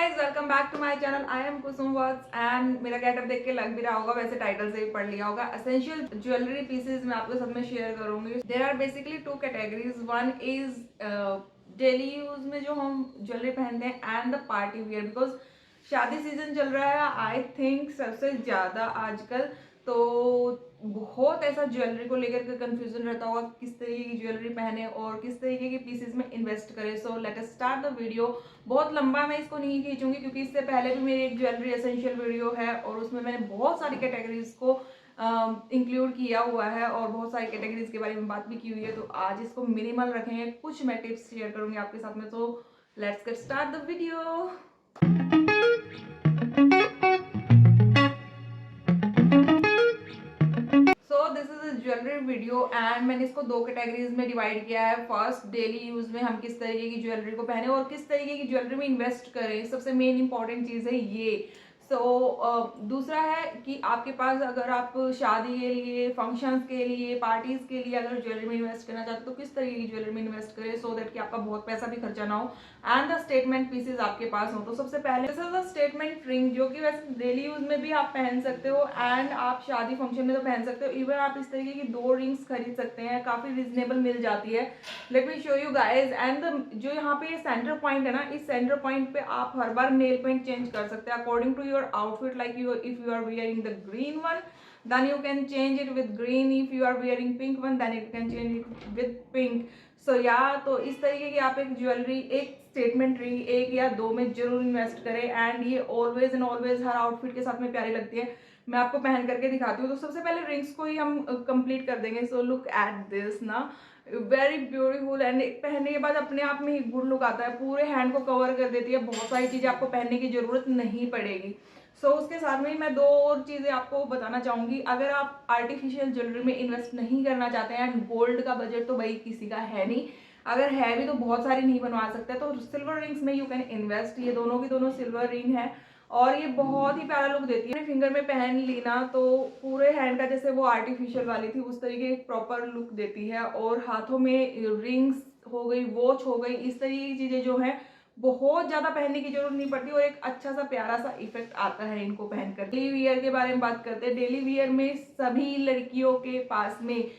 Guys, welcome back to my channel. I am Kusum works and मेरा getup देख के लग भी रहा होगा, वैसे टाइटल से ही पढ़ लिया होगा। एसेंशियल ज्वेलरी पीसेस मैं आपके साथ में शेयर करूंगी। There are basically two categories. One is daily use में जो हम ज्वेलरी पहनते हैं and the party wear, because शादी सीजन चल रहा है आई थिंक सबसे ज्यादा आजकल। तो बहुत ऐसा ज्वेलरी को लेकर के कंफ्यूजन रहता होगा किस तरीके की ज्वेलरी पहने और किस तरीके के पीसेस में इन्वेस्ट करें। So let us start the video. बहुत लंबा मैं इसको नहीं खींचूंगी क्योंकि इससे पहले भी मेरी एक ज्वेलरी एसेंशियल वीडियो है और उसमें मैंने बहुत सारी कैटेगरीज को इंक्लूड किया हुआ है और बहुत सारी कैटेगरीज के बारे में बात भी की हुई है। तो आज इसको मिनिमल रखेंगे, कुछ मैं टिप्स शेयर करूंगी आपके साथ में। तो let's get start the video. So this is a jewellery video and मैंने इसको दो कैटेगरीज में डिवाइड किया है। फर्स्ट, डेली यूज में हम किस तरीके की ज्वेलरी को पहने और किस तरीके की ज्वेलरी में इन्वेस्ट करें, सबसे मेन इंपॉर्टेंट चीज है ये। दूसरा है कि आपके पास अगर आप शादी के लिए, फंक्शंस के लिए, पार्टीज के लिए अगर ज्वेलरी में इन्वेस्ट करना चाहते हो तो किस तरीके की ज्वेलरी में इन्वेस्ट करें सो दैट कि आपका बहुत पैसा भी खर्चा ना हो एंड द स्टेटमेंट पीसेज आपके पास हो। तो सबसे पहले this is the statement ring, जो कि वैसे डेली यूज में भी आप पहन सकते हो एंड आप शादी फंक्शन में तो पहन सकते हो। इवन आप इस तरीके की दो रिंग्स खरीद सकते हैं, काफी रिजनेबल मिल जाती है। Let me show you guys. And जो यहाँ पे ये सेंटर पॉइंट है ना, इस सेंटर पॉइंट पे आप हर बार नेल पेंट चेंज कर सकते हैं according to your outfit. Like you, if you are wearing the green one then you can change it with green. If you are wearing pink one then you can change it with pink. So yeah, तो इस तरीके की आप एक jewellery, एक statement ring एक या दो में जरूर इन्वेस्ट करें एंड ये always and always her outfit के साथ में प्यारी लगती है। मैं आपको पहन करके दिखाती हूँ। तो सबसे पहले रिंग्स को ही हम कंप्लीट कर देंगे। सो लुक एट दिस ना, वेरी ब्यूटीफुल एंड पहनने के बाद अपने आप में ही गुड लुक आता है, पूरे हैंड को कवर कर देती है, बहुत सारी चीजें आपको पहनने की जरूरत नहीं पड़ेगी। उसके साथ में मैं दो और चीजें आपको बताना चाहूंगी। अगर आप आर्टिफिशियल ज्वेलरी में इन्वेस्ट नहीं करना चाहते हैं एंड गोल्ड का बजट तो भाई किसी का है नहीं, अगर है भी तो बहुत सारी नहीं बनवा सकते, तो सिल्वर रिंग्स में यू कैन इन्वेस्ट। ये दोनों की दोनों सिल्वर रिंग है और ये बहुत ही प्यारा लुक देती है। फिंगर में पहन ली ना तो पूरे हैंड का, जैसे वो आर्टिफिशियल वाली थी उस तरीके की प्रॉपर लुक देती है। और हाथों में रिंग्स हो गई, वॉच हो गई, इस तरीके की चीजें जो है बहुत ज्यादा पहनने की जरूरत नहीं पड़ती और एक अच्छा सा प्यारा सा इफेक्ट आता है इनको पहनकर। डेली वियर के बारे में बात करते हैं। डेली वियर में सभी लड़कियों के पास में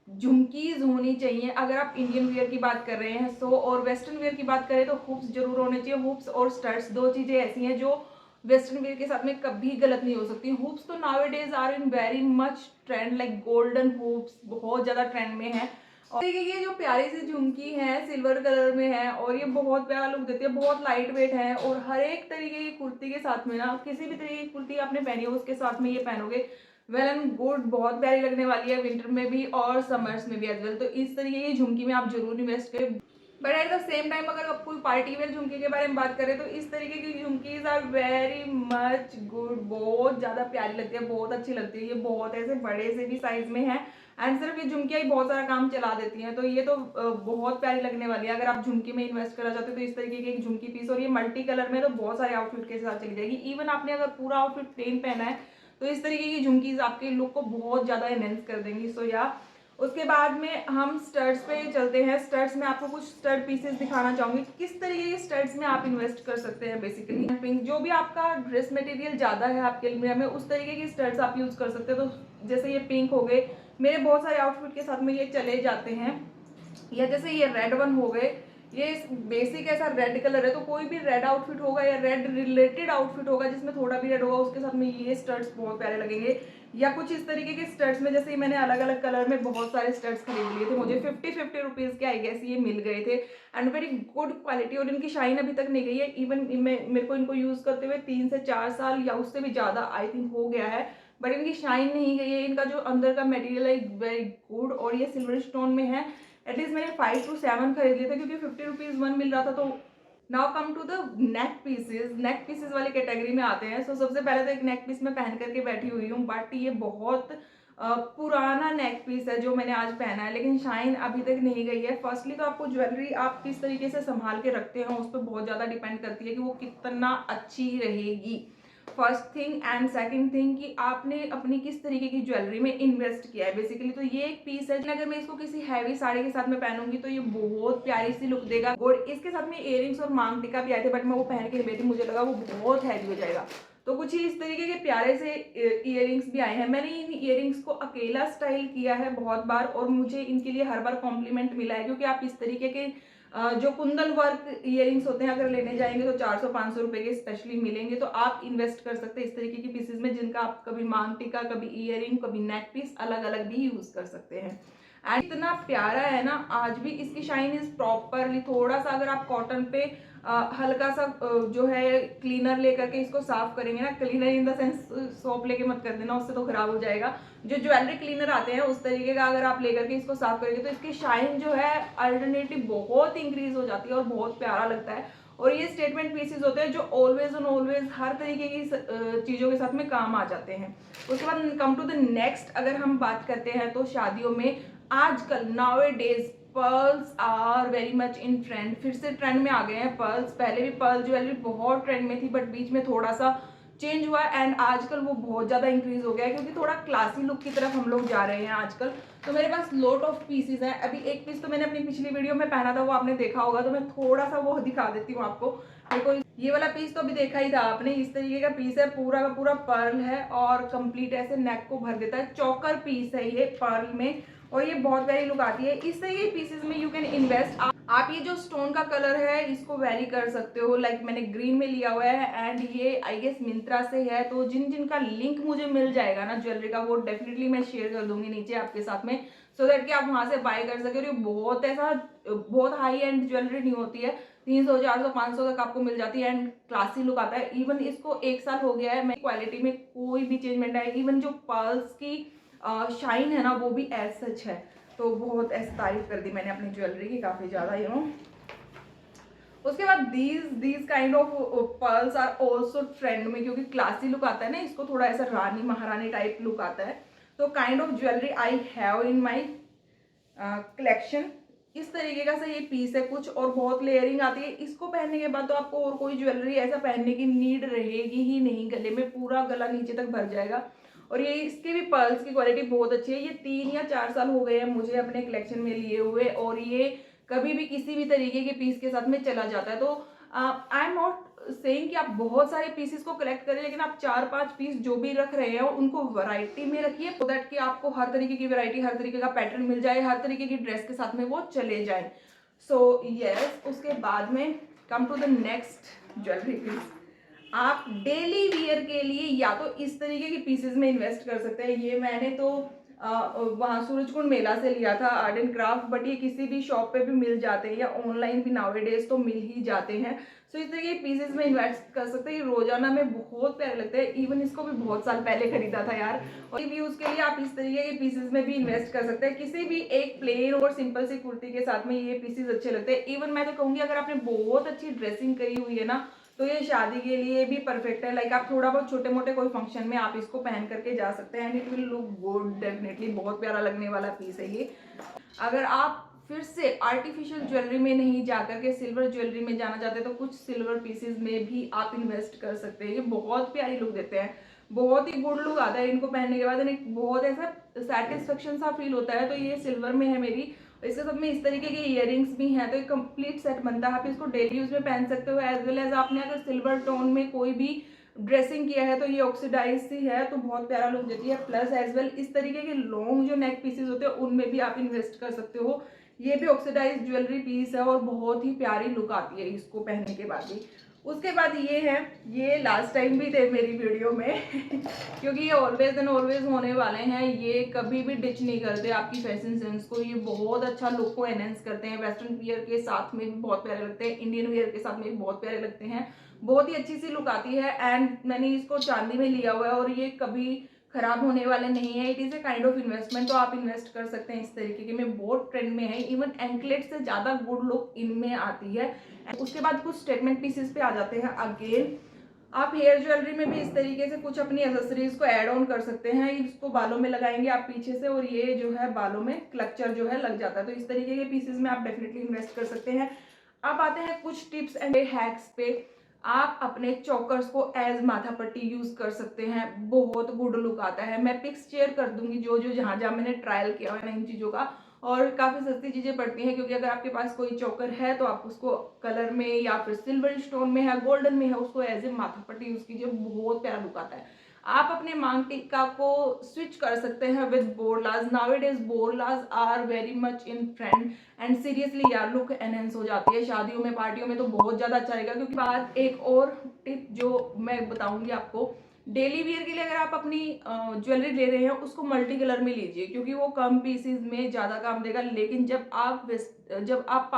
झुमकीज होनी चाहिए। अगर आप इंडियन वियर की बात कर रहे हैं और वेस्टर्न वियर की बात करें तो हुप्स जरूर होने चाहिए। हुप्स और स्टड्स दो चीजें ऐसी हैं जो वेस्टर्न वियर के साथ में कभी गलत नहीं हो सकती। हुप्स तो nowadays are in very much trend, like golden hoops बहुत ज्यादा ट्रेंड में है। और देखिए ये जो प्यारी सी झुमकी है सिल्वर कलर में है और ये बहुत प्यारा लुक देती है, बहुत लाइट वेट है और हर एक तरीके की कुर्ती के साथ में ना, किसी भी तरीके की कुर्ती आपने पहनी हो उसके साथ में ये पहनोगे वेल एंड गुड, बहुत प्यारी लगने वाली है विंटर में भी और समर्स में भी एज वेल। तो इस तरीके की झुमकी में आप जरूर इन्वेस्ट करें। But at the same time अगर आप कोई पार्टी वेयर झुमकी के बारे में बात करें तो इस तरीके की झुमकीज आर वेरी मच गुड, बहुत ज्यादा प्यारी लगती है, बहुत अच्छी लगती है। ये बहुत ऐसे बड़े से भी साइज में है एंड सिर्फ ये झुमकियाँ ही बहुत सारा काम चला देती हैं। तो ये तो बहुत प्यारी लगने वाली है। अगर आप झुमकी में इन्वेस्ट करना चाहते हो तो इस तरीके की एक झुमकी पीस, और ये मल्टी कलर में तो बहुत सारे आउटफिट के साथ चली जाएगी। इवन आपने अगर पूरा आउटफिट प्लेन पहना है तो इस तरीके की झुमकीज आपके लुक को बहुत ज्यादा एनहेंस कर देंगी। सो या उसके बाद में हम स्टड्स पे चलते हैं। स्टड्स में आपको कुछ स्टड पीसेस दिखाना चाहूंगी किस तरीके के स्टड्स में आप इन्वेस्ट कर सकते हैं। बेसिकली पिंक, जो भी आपका ड्रेस मटेरियल ज्यादा है आपके लिए में उस तरीके की स्टड्स आप यूज कर सकते हैं। तो जैसे ये पिंक हो गए, मेरे बहुत सारे आउटफिट के साथ में ये चले जाते हैं। या जैसे ये रेड वन हो गए, ये बेसिक ऐसा रेड कलर है तो कोई भी रेड आउटफिट होगा या रेड रिलेटेड आउटफिट होगा जिसमें थोड़ा भी रेड होगा उसके साथ में ये स्टड्स बहुत प्यारे लगेंगे। या कुछ इस तरीके के स्टड्स में, जैसे मैंने अलग अलग कलर में बहुत सारे स्टड्स खरीद लिए थे, मुझे 50 रुपीज के आई गेस ये मिल गए थे एंड वेरी गुड क्वालिटी और इनकी शाइन अभी तक नहीं गई है। इवन मेरे को इनको यूज करते हुए 3 से 4 साल या उससे भी ज्यादा आई थिंक हो गया है, बट इनकी शाइन नहीं गई है। इनका जो अंदर का मटेरियल है वेरी गुड और ये सिल्वर स्टोन में है। एटलीस्ट मैंने 5 to 7 खरीद लिए थे क्योंकि 50 रुपीज वन मिल रहा था। तो now come to the neck pieces. Neck pieces वाली कैटेगरी में आते हैं। सबसे पहले तो एक नेक पीस मैं पहन करके बैठी हुई हूँ, बट ये बहुत पुराना नेक पीस है जो मैंने आज पहना है, लेकिन शाइन अभी तक नहीं गई है। फर्स्टली तो आपको ज्वेलरी आप किस तरीके से संभाल के रखते हैं उस पर बहुत ज्यादा डिपेंड करती है कि वो कितना अच्छी रहेगी। First thing and second thing कि आपने अपनी किस तरीके की ज्वेलरी में इन्वेस्ट किया है बेसिकली। तो ये एक पीस है, अगर मैं इसको किसी हैवी साड़ी के साथ में पहनूंगी तो ये बहुत प्यारी सी लुक देगा। और इसके साथ में इयरिंग्स और मांग टिका भी आए थे, बट मैं वो पहन के गई थी, मुझे लगा वो बहुत हैवी हो जाएगा। तो कुछ ही इस तरीके के प्यारे से इयरिंग्स भी आए हैं। मैंने इन इयरिंग्स को अकेला स्टाइल किया है बहुत बार, और मुझे इनके लिए हर बार कॉम्प्लीमेंट मिला है, क्योंकि आप इस तरीके के जो कुंदन वर्क इयरिंग्स होते हैं अगर लेने जाएंगे तो 400-500 रुपए के स्पेशली मिलेंगे। तो आप इन्वेस्ट कर सकते हैं इस तरीके की पीसेज में, जिनका आप कभी मांग टिका, कभी इयरिंग, कभी नेक पीस अलग अलग भी यूज कर सकते हैं। एंड इतना प्यारा है ना, आज भी इसकी शाइन इज प्रॉपरली। थोड़ा सा अगर आप कॉटन पे हल्का सा जो है क्लीनर लेकर के इसको साफ करेंगे ना, cleaner in the sense soap लेके मत कर देना, उससे तो खराब हो जाएगा। जो ज्वेलरी क्लीनर आते हैं उस तरीके का अगर आप लेकर के इसको साफ करेंगे तो इसकी शाइन जो है अल्टरनेटिव बहुत इंक्रीज हो जाती है और बहुत प्यारा लगता है। और ये स्टेटमेंट पीसेस होते हैं जो ऑलवेज ऑन ऑलवेज हर तरीके की चीज़ों के साथ में काम आ जाते हैं। उसके बाद कम टू द नेक्स्ट, अगर हम बात करते हैं तो शादियों में आजकल nowadays pearls are very much in trend. फिर से ट्रेंड में आ गए हैं पर्ल्स। पहले भी पर्ल ज्वेलरी बहुत ट्रेंड में थी, बट बीच में थोड़ा सा चेंज हुआ एंड आजकल वो बहुत ज़्यादा इंक्रीज हो गया है, क्योंकि थोड़ा क्लासी लुक की तरफ हम लोग जा रहे हैं आजकल। तो मेरे पास लॉट ऑफ पीसेज हैं। अभी एक पीस तो मैंने अपनी पिछली वीडियो में पहना था, वो आपने देखा होगा, तो मैं थोड़ा सा वो दिखा देती हूँ आपको। देखो ये वाला पीस तो अभी देखा ही था आपने, इस तरीके का पीस है, पूरा का पूरा पर्ल है और कंप्लीट ऐसे नेक को भर देता है। चौकर पीस है ये पर्ल में, और ये बहुत प्यारी लुक आती है। इस तरीके के पीसेस में यू कैन इन्वेस्ट। आप ये जो स्टोन का कलर है इसको वेरी कर सकते हो, लाइक मैंने ग्रीन में लिया हुआ है एंड ये आई गेस मिंत्रा से है। तो जिन जिन का लिंक मुझे मिल जाएगा ना ज्वेलरी का, वो डेफिनेटली मैं शेयर कर दूंगी नीचे आपके साथ में, सो दैट कि आप वहां से बाय कर सके। और ये बहुत ऐसा बहुत हाई एंड ज्वेलरी नहीं होती है, 300 400 500 तक आपको मिल जाती है एंड क्लासी लुक आता है। इवन इसको 1 साल हो गया है, मैं क्वालिटी में कोई भी चेंजमेंट है। इवन जो पर्ल्स की शाइन है ना वो भी एज सच है। तो बहुत ऐसी तारीफ कर दी मैंने अपनी ज्वेलरी की काफी ज्यादा, यू नो। उसके बाद these kind of pearls are also trend में, क्योंकि क्लासी लुक आता है ना, इसको थोड़ा ऐसा रानी महारानी टाइप लुक आता है। तो kind of jewellery I have in my collection. इस तरीके का से ये पीस है कुछ, और बहुत लेयरिंग आती है। इसको पहनने के बाद तो आपको और कोई ज्वेलरी ऐसा पहनने की नीड रहेगी ही नहीं, गले में पूरा गला नीचे तक भर जाएगा। और ये इसके भी पर्ल्स की क्वालिटी बहुत अच्छी है। ये 3 या 4 साल हो गए हैं मुझे अपने कलेक्शन में लिए हुए, और ये कभी भी किसी भी तरीके के पीस के साथ में चला जाता है। तो आई एम नॉट सेइंग कि आप बहुत सारे पीसेस को कलेक्ट करें, लेकिन आप 4-5 पीस जो भी रख रहे हैं उनको वैरायटी में रखिए, सो दैट कि आपको हर तरीके की वैरायटी, हर तरीके का पैटर्न मिल जाए, हर तरीके की ड्रेस के साथ में वो चले जाए। सो यस, उसके बाद में come to the next jewellery piece. आप डेली वियर के लिए या तो इस तरीके के पीसेस में इन्वेस्ट कर सकते हैं। ये मैंने तो वहाँ सूरजकुंड मेला से लिया था, आर्ट एंड क्राफ्ट, बट ये किसी भी शॉप पे भी मिल जाते हैं या ऑनलाइन भी नाउअडेज तो मिल ही जाते हैं। सो इस तरीके के पीसेस में इन्वेस्ट कर सकते हैं। रोजाना में बहुत प्यारे लगते हैं। इवन इसको भी बहुत साल पहले खरीदा था यार। और व्यूज के लिए आप इस तरीके के पीसेस में भी इन्वेस्ट कर सकते हैं। किसी भी एक प्लेन और सिंपल सी कुर्ती के साथ में ये पीसेस अच्छे लगते हैं। इवन मैं तो कहूँगी अगर आपने बहुत अच्छी ड्रेसिंग करी हुई है ना, तो ये शादी के लिए भी परफेक्ट है। लाइक आप थोड़ा बहुत छोटे मोटे कोई फंक्शन में आप इसको पहन करके जा सकते हैं and it will look good definitely. बहुत प्यारा लगने वाला पीस है ये। अगर आप फिर से आर्टिफिशियल ज्वेलरी में नहीं जाकर के सिल्वर ज्वेलरी में जाना चाहते तो कुछ सिल्वर पीसेस में भी आप इन्वेस्ट कर सकते हैं। ये बहुत प्यारी लुक देते हैं, बहुत ही गुड लुक आता है इनको पहनने के बाद, एक बहुत ऐसा सेटिस्फेक्शन सा फील होता है। तो ये सिल्वर में है मेरी। इसके साथ में इस तरीके के इयरिंग्स भी हैं, तो एक कंप्लीट सेट बनता है। आप इसको डेली यूज में पहन सकते हो, एज वेल एज आपने अगर सिल्वर टोन में कोई भी ड्रेसिंग किया है तो ये ऑक्सीडाइज सी है तो बहुत प्यारा लुक देती है। प्लस एज वेल इस तरीके के लॉन्ग जो नेक पीसेस होते हैं उनमें भी आप इन्वेस्ट कर सकते हो। ये भी ऑक्सीडाइज ज्वेलरी पीस है और बहुत ही प्यारी लुक आती है इसको पहनने के बाद भी। उसके बाद ये है, ये लास्ट टाइम भी थे मेरी वीडियो में क्योंकि ये ऑलवेज एंड ऑलवेज होने वाले हैं। ये कभी भी डिच नहीं करते आपकी फैशन सेंस को। ये बहुत अच्छा लुक को एनहेंस करते हैं। वेस्टर्न वियर के साथ में भी बहुत प्यारे लगते हैं, इंडियन वियर के साथ में भी बहुत प्यारे लगते हैं। बहुत ही अच्छी सी लुक आती है एंड मैंने इसको चांदी में लिया हुआ है और ये कभी खराब होने वाले नहीं है। It is a kind of investment, तो आप इन्वेस्ट कर सकते हैं इस तरीके के में। बहुत ट्रेंड में है। इवन एंकलेट से ज्यादा गुड लुक इनमें आती है। उसके बाद कुछ स्टेटमेंट पीसेस पे आ जाते हैं। अगेन आप हेयर ज्वेलरी में भी इस तरीके से कुछ अपनी एसेसरीज को ऐड ऑन कर सकते हैं। इसको बालों में लगाएंगे आप पीछे से और ये जो है बालों में क्लचर जो है लग जाता है। तो इस तरीके के पीसेस में आप डेफिनेटली इन्वेस्ट कर सकते हैं। अब आते हैं कुछ टिप्स एंड हैक्स पे। आप अपने चोकर्स को एज माथा पट्टी यूज कर सकते हैं, बहुत गुड लुक आता है। मैं पिक्स शेयर कर दूंगी जो जो जहां जहां मैंने ट्रायल किया हुआ है इन चीजों का, और काफी सस्ती चीजें पड़ती हैं, क्योंकि अगर आपके पास कोई चोकर है तो आप उसको कलर में या फिर सिल्वर स्टोन में है, गोल्डन में है, उसको एज ए माथा पट्टी यूज कीजिए, बहुत प्यारा लुक आता है। आप अपने मांग टिक्का को स्विच कर सकते हैं विद बोरलाज। नाउअडेज बोरलाज are very much in trend and seriously yaar look enhance हो जाती है शादियों में, पार्टियों में तो बहुत ज्यादा अच्छा रहेगा। क्योंकि बाद एक और टिप जो मैं बताऊंगी आपको, डेली वियर के लिए अगर आप अपनी ज्वेलरी ले रहे हैं उसको मल्टी कलर में लीजिए, क्योंकि वो कम पीसेस में ज्यादा काम देगा। लेकिन जब आप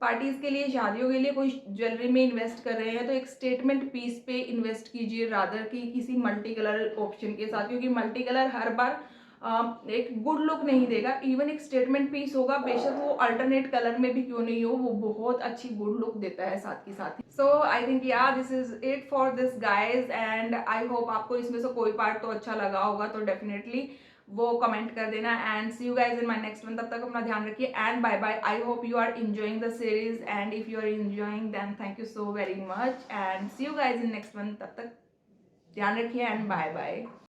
पार्टीज के लिए, शादियों के लिए कोई ज्वेलरी में इन्वेस्ट कर रहे हैं तो एक स्टेटमेंट पीस पे इन्वेस्ट कीजिए रादर कि किसी मल्टी कलर ऑप्शन के साथ, क्योंकि मल्टी कलर हर बार एक गुड लुक नहीं देगा। इवन एक स्टेटमेंट पीस होगा, बेशक वो अल्टरनेट कलर में भी क्यों नहीं हो, वो बहुत अच्छी गुड लुक देता है साथ के साथ। सो आई थिंक या this is it for this guys, and I hope आपको इसमें से कोई पार्ट तो अच्छा लगा होगा, तो डेफिनेटली वो कमेंट कर देना। And see you guys in my next one, तब तक अपना ध्यान रखिए and bye bye. I hope you are enjoying the series, and if you are enjoying then thank you so very much, and see you guys in next one, तब तक ध्यान रखिए and bye bye.